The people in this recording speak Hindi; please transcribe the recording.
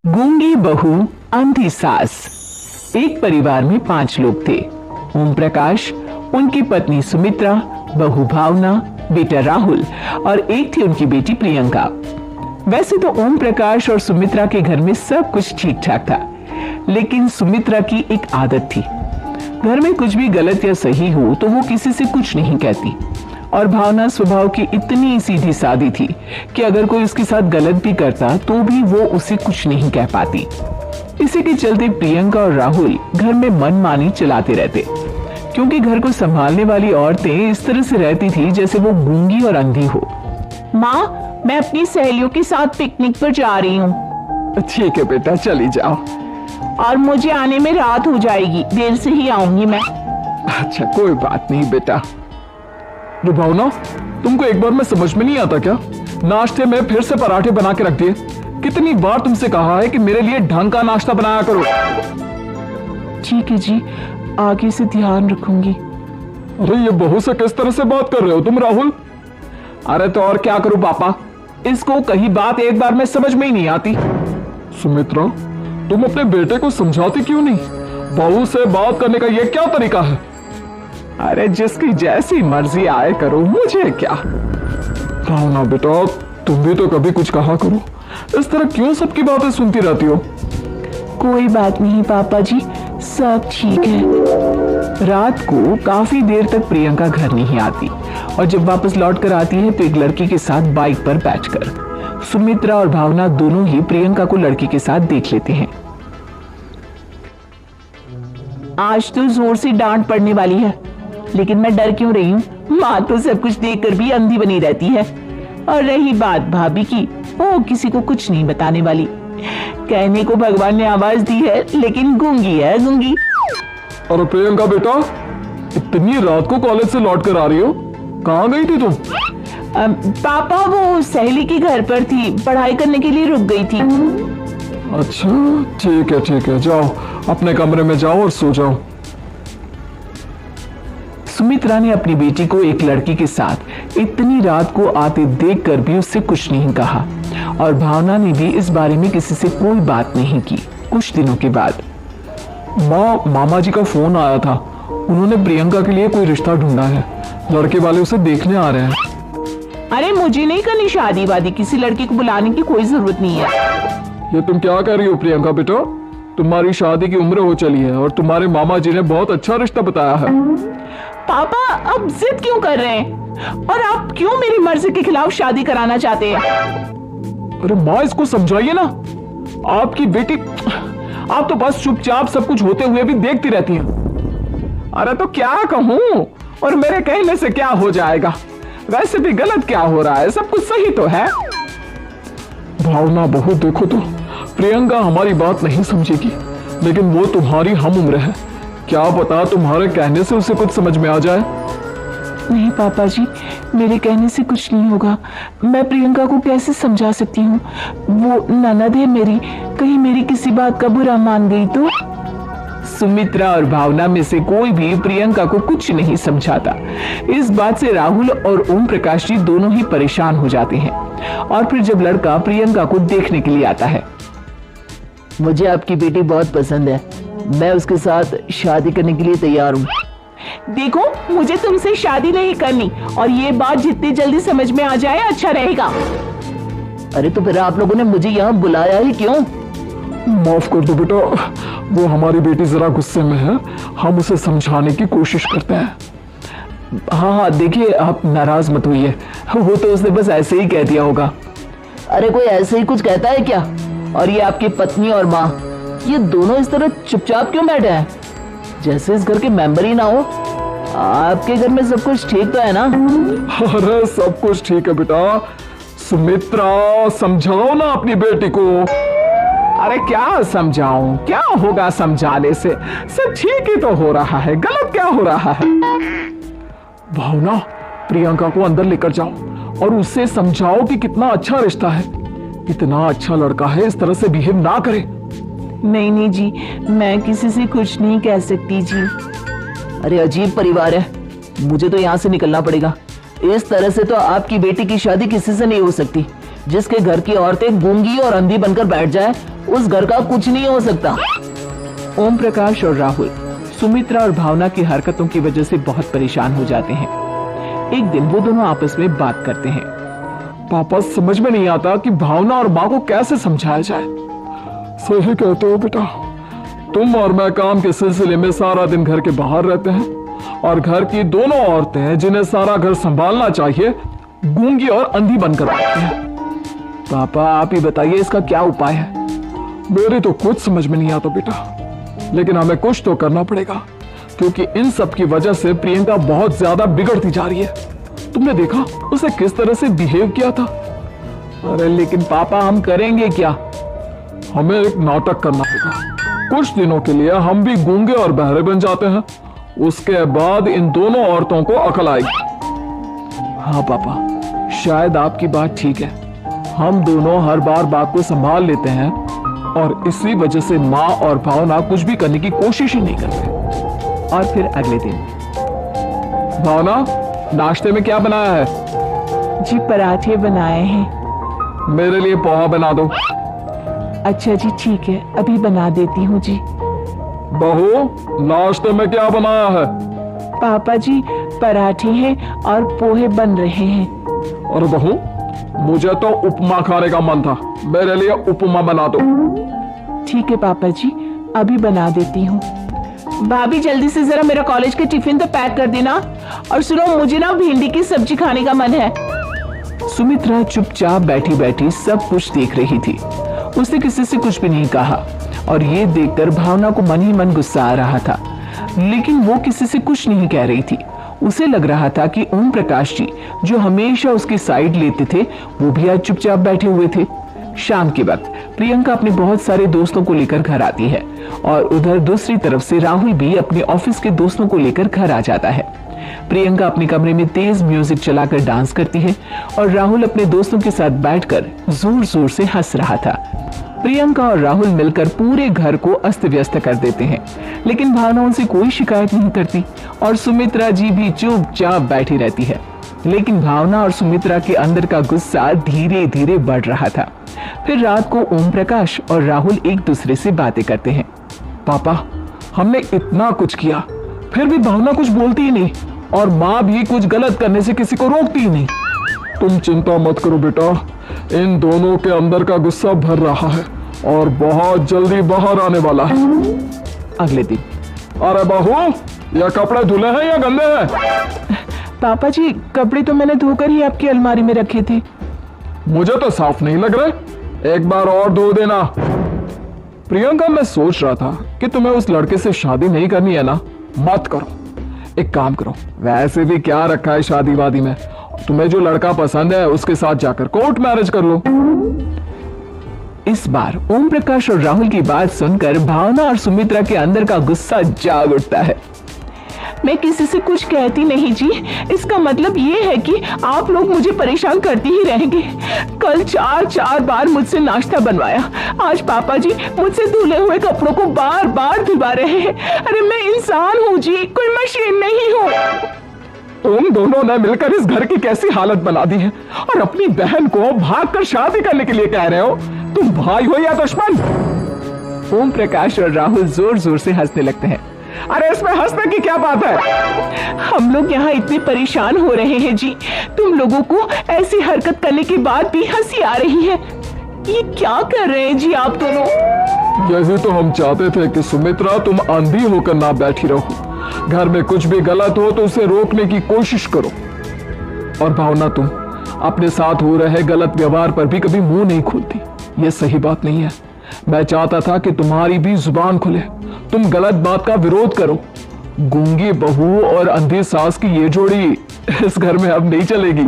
गूंगी बहू, अंधी सास। एक परिवार में 5 लोग थे। ओम प्रकाश, उनकी पत्नी सुमित्रा, बहू भावना, बेटा राहुल और एक थी उनकी बेटी प्रियंका। वैसे तो ओम प्रकाश और सुमित्रा के घर में सब कुछ ठीक ठाक था, लेकिन सुमित्रा की एक आदत थी। घर में कुछ भी गलत या सही हो तो वो किसी से कुछ नहीं कहती। और भावना स्वभाव की इतनी सीधी सादी थी कि अगर कोई उसके साथ गलत भी करता तो भी वो उसे कुछ नहीं कह पाती। इसी के चलते प्रियंका और राहुल घर में मनमानी चलाते रहते, क्योंकि घर को संभालने वाली औरतें इस तरह से रहती थी जैसे वो गूंगी और अंधी हो। माँ, मैं अपनी सहेलियों के साथ पिकनिक पर जा रही हूँ। ठीक है बेटा, चली जाओ। और मुझे आने में रात हो जाएगी, देर से ही आऊंगी मैं। अच्छा, कोई बात नहीं बेटा। भावना, तुमको एक बार में समझ में नहीं आता क्या? नाश्ते में फिर से पराठे बना के रख दिए। कितनी बार तुमसे कहा है कि मेरे लिए ढंग का नाश्ता बनाया करो। ठीक है जी, आगे से ध्यान रखूंगी। अरे ये बहू से किस तरह से बात कर रहे हो तुम राहुल? अरे तो और क्या करूं पापा, इसको कहीं बात एक बार में समझ में ही नहीं आती। सुमित्रा, तुम अपने बेटे को समझाती क्यों नहीं? बहू से बात करने का ये क्या तरीका है? अरे जिसकी जैसी मर्जी आए करो, मुझे क्या। भावना बेटा, तुम भी तो कभी कुछ कहा करो। इस तरह क्यों सबकी बातें सुनती रहती हो? कोई बात नहीं पापा जी, सब ठीक है। रात को काफी देर तक प्रियंका घर नहीं आती, और जब वापस लौट कर आती है तो एक लड़की के साथ बाइक पर बैठकर सुमित्रा और भावना दोनों ही प्रियंका को लड़की के साथ देख लेते हैं। आज तो जोर से डांट पड़ने वाली है, लेकिन मैं डर क्यों रही हूँ? माँ तो सब कुछ देखकर भी अंधी बनी रहती है। और रही बात भाभी की, वो किसी को कुछ नहीं बताने वाली। कहने को भगवान ने आवाज दी है, लेकिन गूंगी है गूंगी। और प्रियंका बेटा, इतनी रात को कॉलेज से लौट कर आ रही हो? कहाँ गई थी तुम? पापा, वो सहेली के घर पर थी, पढ़ाई करने के लिए रुक गई थी। अच्छा, ठीक है, जाओ अपने कमरे में जाओ और सो जाओ। सुमित्रा ने अपनी बेटी को एक लड़की के साथ इतनी रात को आते देखकर भी उससे कुछ नहीं कहा, और भावना ने भी इस बारे में किसी से कोई बात नहीं की। कुछ दिनों के बाद मामा जी का फोन आया था। उन्होंने प्रियंका के लिए कोई रिश्ता ढूंढा है। लड़के वाले उसे देखने आ रहे हैं। अरे मुझे नहीं करनी शादी वादी, किसी लड़की को बुलाने की कोई जरूरत नहीं है। ये तुम क्या कर रही हो प्रियंका बेटा? तुम्हारी शादी की उम्र हो चली है और तुम्हारे मामा जी ने बहुत अच्छा रिश्ता बताया है। पापा, अब जिद क्यों कर रहे हैं? और आप क्यों मेरी मर्जी के खिलाफ शादी कराना चाहते हैं? अरे माँ, इसको समझाइए ना। आपकी बेटी, आप तो बस चुपचाप सब कुछ होते हुए भी देखती रहती हैं। अरे तो क्या कहूँ, और मेरे कहने से क्या हो जाएगा? वैसे भी गलत क्या हो रहा है, सब कुछ सही तो है। भावना बहू, देखो तो प्रियंका हमारी बात नहीं समझेगी, लेकिन वो तुम्हारी हम उम्र है। क्या पता तुम्हारे कहने से उसे कुछ समझ में आ जाए। नहीं पापा जी, मेरे कहने से कुछ नहीं होगा। मैं प्रियंका को कैसे समझा सकती हूँ? वो ननद है मेरी, कहीं मेरी किसी बात का बुरा मान गई तो? सुमित्रा और भावना में से कोई भी प्रियंका को कुछ नहीं समझाता। इस बात से राहुल और ओम प्रकाश जी दोनों ही परेशान हो जाते हैं। और फिर जब लड़का प्रियंका को देखने के लिए आता है, मुझे आपकी बेटी बहुत पसंद है, मैं उसके साथ शादी करने के लिए तैयार हूँ। देखो, मुझे तुमसे शादी नहीं करनी, और ये बात जितनी जल्दी समझ में आ जाए अच्छा रहेगा। अरे तो फिर आप लोगों ने मुझे यहाँ बुलाया ही क्यों? माफ कर दो बेटा, वो हमारी बेटी जरा गुस्से में है, हम उसे समझाने की कोशिश करते हैं। हाँ, देखिए आप नाराज मत होइए, वो तो उसने बस ऐसे ही कह दिया होगा। अरे कोई ऐसे ही कुछ कहता है क्या? और ये आपकी पत्नी और माँ, ये दोनों इस तरह चुपचाप क्यों बैठे हैं, जैसे इस घर के मेंबर ही ना हो? आपके घर में सब कुछ ठीक तो है ना? अरे सब कुछ ठीक है बेटा। सुमित्रा, समझाओ ना अपनी बेटी को। अरे क्या समझाऊं, क्या होगा समझाने से? सब ठीक ही तो हो रहा है, गलत क्या हो रहा है? भावना, प्रियंका को अंदर लेकर जाओ और उससे समझाओ कि कितना अच्छा रिश्ता है, इतना अच्छा लड़का है, इस तरह से बिहेव ना करे। नहीं जी, मैं किसी से कुछ नहीं कह सकती जी। अरे अजीब परिवार है, मुझे तो यहाँ से निकलना पड़ेगा। इस तरह से तो आपकी बेटी की शादी किसी से नहीं हो सकती। जिसके घर की औरतें गूंगी और अंधी बनकर बैठ जाए, उस घर का कुछ नहीं हो सकता। ओम प्रकाश और राहुल सुमित्रा और भावना की हरकतों की वजह से बहुत परेशान हो जाते हैं। एक दिन वो दोनों आपस में बात करते हैं। पापा, समझ में नहीं आता कि भावना और माँ को कैसे समझाया जाए। सही कहते हो बेटा, तुम और मैं काम के सिलसिले में सारा दिन घर के बाहर रहते हैं और घर की दोनों औरतें जिन्हें सारा घर संभालना चाहिए गूंगी और अंधी बनकर बैठती हैं। पापा आप ही बताइए इसका क्या उपाय है? मेरी तो कुछ समझ में नहीं आता बेटा, लेकिन हमें कुछ तो करना पड़ेगा क्योंकि इन सब की वजह से प्रियंका बहुत ज्यादा बिगड़ती जा रही है। तुमने देखा उसे किस तरह से बिहेव किया था। अरे लेकिन पापा हम करेंगे क्या? हमें एक नाटक करना होगा। कुछ दिनों के लिए हम भी गूंगे और बहरे बन जाते हैं, उसके बाद इन दोनों औरतों को अकल आएगी। हाँ पापा, शायद आपकी बात ठीक है। हम दोनों हर बार बात को संभाल लेते हैं और इसी वजह से माँ और भावना कुछ भी करने की कोशिश ही नहीं करते। और फिर अगले दिन, भावना, नाश्ते में क्या बनाया है? जी पराठे बनाए हैं। मेरे लिए पोहा बना दो। अच्छा जी ठीक है, अभी बना देती हूँ जी। बहू, नाश्ते में क्या बनाया है? पापा जी पराठे हैं और पोहे बन रहे हैं। और बहू, मुझे तो उपमा खाने का मन था, मेरे लिए उपमा बना दो। ठीक है पापा जी, अभी बना देती हूँ। भाभी जल्दी से जरा मेरा कॉलेज के टिफिन तो पैक कर देना। और सुनो, मुझे ना भिंडी की सब्जी खाने का मन है। सुमित्रा चुपचाप बैठी बैठी सब कुछ देख रही थी। उसने किसी से कुछ भी नहीं कहा और ये देखकर भावना को मन ही मन गुस्सा आ रहा था, लेकिन वो किसी से कुछ नहीं कह रही थी। उसे लग रहा था कि ओम प्रकाश जी जो हमेशा उसकी साइड लेते थे वो भी आज चुपचाप बैठे हुए थे। शाम के वक्त प्रियंका अपने बहुत सारे दोस्तों को लेकर घर आती है और उधर दूसरी तरफ से राहुल भी अपने ऑफिस के दोस्तों को लेकर घर आ जाता है। प्रियंका अपने कमरे में तेज म्यूजिक चलाकर डांस करती है और राहुल अपने दोस्तों के साथ बैठकर जोर जोर से हंस रहा था। प्रियंका और राहुल मिलकर पूरे घर को अस्त व्यस्त कर देते हैं, लेकिन भावना उनसे कोई शिकायत नहीं करती और सुमित्रा जी भी चुपचाप बैठी रहती है। लेकिन भावना और सुमित्रा के अंदर का गुस्सा धीरे धीरे बढ़ रहा था। फिर रात को ओम प्रकाश और राहुल एक दूसरे से बातें करते हैं। पापा, हमने इतना कुछ किया फिर भी भावना कुछ बोलती ही नहीं और माँ भी कुछ गलत करने से किसी को रोकती ही नहीं। तुम चिंता मत करो बेटा, इन दोनों के अंदर का गुस्सा भर रहा है और बहुत जल्दी बाहर आने वाला है। अगले दिन, अरे बहू, ये कपड़े धुले हैं या गंदे हैं? पापा जी कपड़े तो मैंने धोकर ही आपकी अलमारी में रखे थे। मुझे तो साफ नहीं लग रहे, एक बार और धो देना। प्रियंका, मैं सोच रहा था कि तुम्हें उस लड़के से शादी नहीं करनी है ना, मत करो। एक काम करो, वैसे भी क्या रखा है शादी वादी में, तुम्हें जो लड़का पसंद है उसके साथ जाकर कोर्ट मैरिज कर लो। इस बार ओम प्रकाश और राहुल की बात सुनकर भावना और सुमित्रा के अंदर का गुस्सा जाग उठता है। मैं किसी से कुछ कहती नहीं जी, इसका मतलब ये है कि आप लोग मुझे परेशान करते ही रहेंगे। कल चार बार मुझसे नाश्ता बनवाया, आज पापा जी मुझसे धुले हुए कपड़ों को बार बार धुलवा रहे हैं। अरे मैं इंसान हूँ जी, कोई मशीन नहीं हूँ। तुम दोनों ने मिलकर इस घर की कैसी हालत बना दी है और अपनी बहन को भागकर शादी करने के लिए कह रहे हो। तुम भाई हो या दुश्मन? ओम प्रकाश और राहुल जोर जोर से हंसने लगते हैं। अरे इसमें हंसने की क्या बात है? हम लोग यहाँ इतने परेशान हो रहे हैं जी, तुम लोगों को ऐसी हरकत करने के बाद भी हंसी आ रही है। ये क्या कर रहे हैं जी आप दोनों? यही तो हम चाहते थे कि सुमित्रा तुम अंधी होकर ना बैठी रहो। घर में कुछ भी गलत हो तो उसे रोकने की कोशिश करो। और भावना, तुम अपने साथ हो रहे गलत व्यवहार पर भी कभी मुंह नहीं खोलती, ये सही बात नहीं है। मैं चाहता था कि तुम्हारी भी जुबान खुले, तुम गलत बात का विरोध करो। गूंगी बहू और अंधी सास की ये जोड़ी इस घर में अब नहीं चलेगी।